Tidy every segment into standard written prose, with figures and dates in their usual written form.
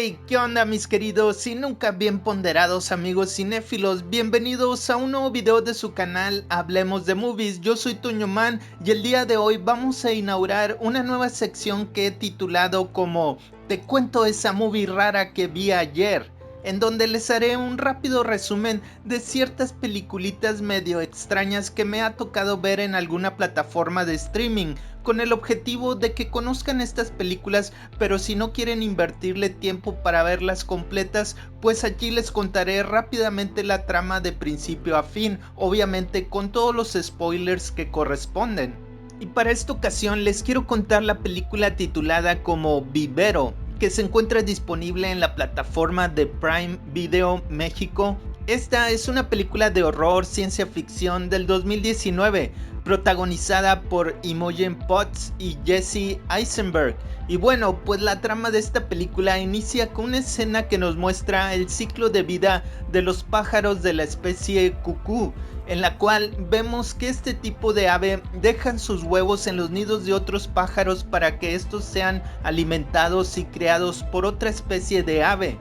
Hey, ¿qué onda mis queridos y nunca bien ponderados amigos cinéfilos? Bienvenidos a un nuevo video de su canal Hablemos de Movies. Yo soy Toño Man y el día de hoy vamos a inaugurar una nueva sección que he titulado como Te cuento esa movie rara que vi ayer, en donde les haré un rápido resumen de ciertas peliculitas medio extrañas que me ha tocado ver en alguna plataforma de streaming, con el objetivo de que conozcan estas películas, pero si no quieren invertirle tiempo para verlas completas, pues aquí les contaré rápidamente la trama de principio a fin, obviamente con todos los spoilers que corresponden. Y para esta ocasión les quiero contar la película titulada como Vivero, que se encuentra disponible en la plataforma de Prime Video México. Esta es una película de horror ciencia ficción del 2019, protagonizada por Imogen Poots y Jesse Eisenberg. Y bueno, pues la trama de esta película inicia con una escena que nos muestra el ciclo de vida de los pájaros de la especie cucú, en la cual vemos que este tipo de ave dejan sus huevos en los nidos de otros pájaros para que estos sean alimentados y criados por otra especie de ave.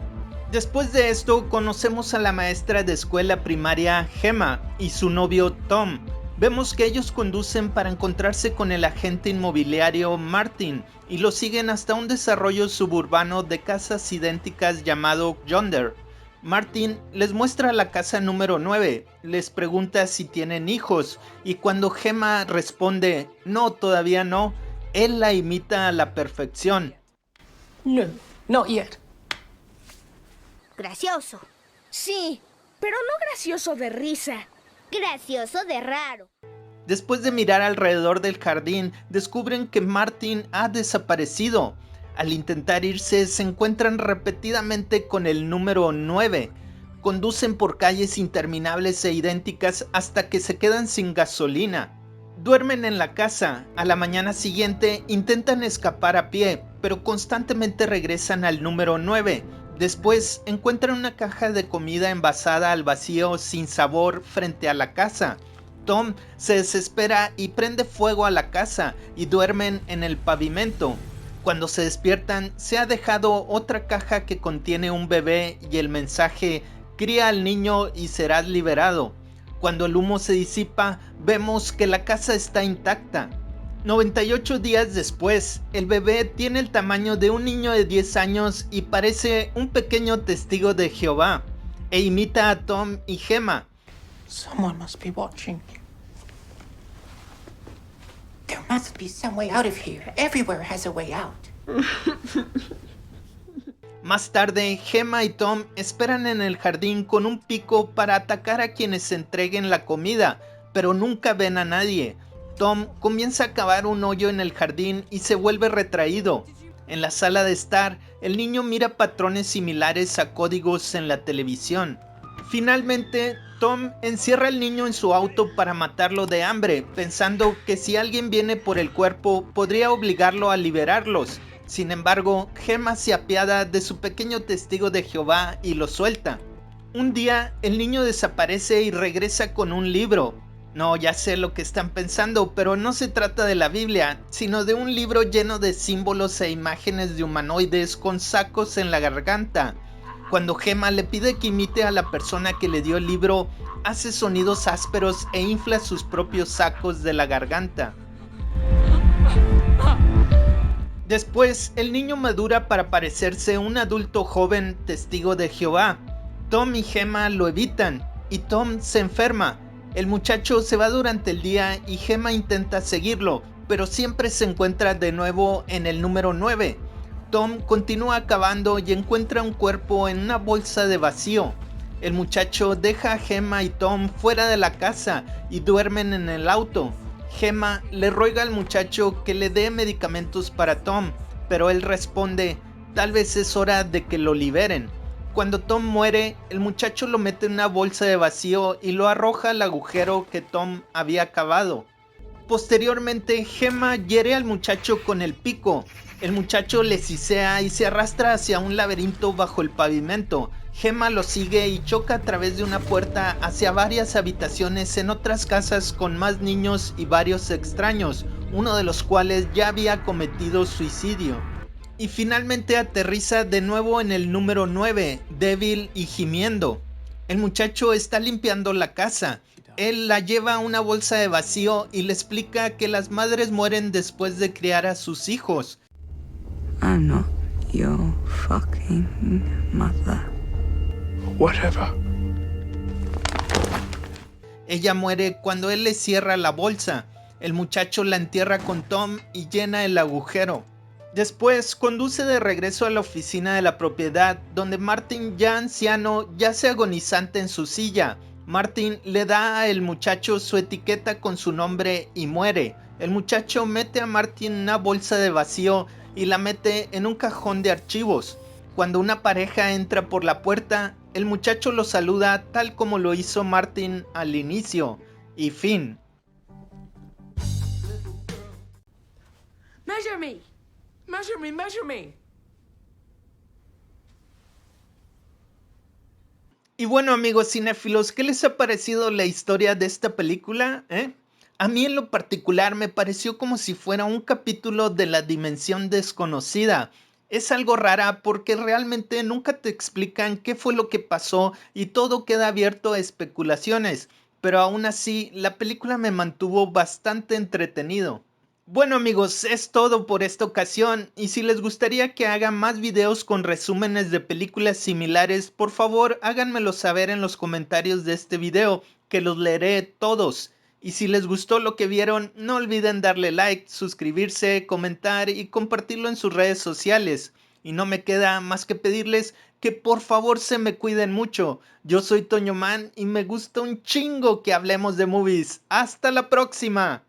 Después de esto conocemos a la maestra de escuela primaria Gemma y su novio Tom. Vemos que ellos conducen para encontrarse con el agente inmobiliario Martin y lo siguen hasta un desarrollo suburbano de casas idénticas llamado Yonder. Martin les muestra la casa número 9, les pregunta si tienen hijos y cuando Gemma responde no, todavía no, él la imita a la perfección. No, not yet. Gracioso. Sí, pero no gracioso de risa. Gracioso de raro. Después de mirar alrededor del jardín, descubren que Martin ha desaparecido. Al intentar irse, se encuentran repetidamente con el número 9. Conducen por calles interminables e idénticas hasta que se quedan sin gasolina. Duermen en la casa. A la mañana siguiente intentan escapar a pie, pero constantemente regresan al número 9. Después encuentran una caja de comida envasada al vacío sin sabor frente a la casa. Tom se desespera y prende fuego a la casa y duermen en el pavimento. Cuando se despiertan, se ha dejado otra caja que contiene un bebé y el mensaje "Cría al niño y serás liberado". Cuando el humo se disipa, vemos que la casa está intacta. 98 días después, el bebé tiene el tamaño de un niño de 10 años y parece un pequeño testigo de Jehová, e imita a Tom y Gemma. Someone must be watching. There must be some way out of here. Everywhere has a way out. Más tarde, Gemma y Tom esperan en el jardín con un pico para atacar a quienes entreguen la comida, pero nunca ven a nadie. Tom comienza a cavar un hoyo en el jardín y se vuelve retraído. En la sala de estar, el niño mira patrones similares a códigos en la televisión. Finalmente, Tom encierra al niño en su auto para matarlo de hambre, pensando que si alguien viene por el cuerpo podría obligarlo a liberarlos. Sin embargo, Gemma se apiada de su pequeño testigo de Jehová y lo suelta. Un día, el niño desaparece y regresa con un libro. No, ya sé lo que están pensando, pero no se trata de la Biblia, sino de un libro lleno de símbolos e imágenes de humanoides con sacos en la garganta. Cuando Gemma le pide que imite a la persona que le dio el libro, hace sonidos ásperos e infla sus propios sacos de la garganta. Después, el niño madura para parecerse un adulto joven testigo de Jehová. Tom y Gemma lo evitan, y Tom se enferma. El muchacho se va durante el día y Gemma intenta seguirlo, pero siempre se encuentra de nuevo en el número 9. Tom continúa cavando y encuentra un cuerpo en una bolsa de vacío. El muchacho deja a Gemma y Tom fuera de la casa y duermen en el auto. Gemma le ruega al muchacho que le dé medicamentos para Tom, pero él responde, tal vez es hora de que lo liberen. Cuando Tom muere, el muchacho lo mete en una bolsa de vacío y lo arroja al agujero que Tom había cavado. Posteriormente, Gemma hiere al muchacho con el pico. El muchacho le sisea y se arrastra hacia un laberinto bajo el pavimento. Gemma lo sigue y choca a través de una puerta hacia varias habitaciones en otras casas con más niños y varios extraños, uno de los cuales ya había cometido suicidio. y finalmente aterriza de nuevo en el número 9, débil y gimiendo. El muchacho está limpiando la casa. Él la lleva a una bolsa de vacío y le explica que las madres mueren después de criar a sus hijos. I'm not your fucking mother. Whatever. Ella muere cuando él le cierra la bolsa. El muchacho la entierra con Tom y llena el agujero. Después conduce de regreso a la oficina de la propiedad, donde Martin, ya anciano, yace agonizante en su silla. Martin le da al muchacho su etiqueta con su nombre y muere. El muchacho mete a Martin en una bolsa de vacío y la mete en un cajón de archivos. Cuando una pareja entra por la puerta, el muchacho lo saluda tal como lo hizo Martin al inicio. Y fin. Measure me. Measure me, measure me. Y bueno, amigos cinéfilos, ¿qué les ha parecido la historia de esta película? A mí en lo particular me pareció como si fuera un capítulo de La Dimensión Desconocida. Es algo rara porque realmente nunca te explican qué fue lo que pasó y todo queda abierto a especulaciones. Pero aún así, la película me mantuvo bastante entretenido. Bueno amigos, es todo por esta ocasión, y si les gustaría que haga más videos con resúmenes de películas similares, por favor háganmelo saber en los comentarios de este video, que los leeré todos. Y si les gustó lo que vieron, no olviden darle like, suscribirse, comentar y compartirlo en sus redes sociales. Y no me queda más que pedirles que por favor se me cuiden mucho. Yo soy Toño Man y me gusta un chingo que hablemos de movies. ¡Hasta la próxima!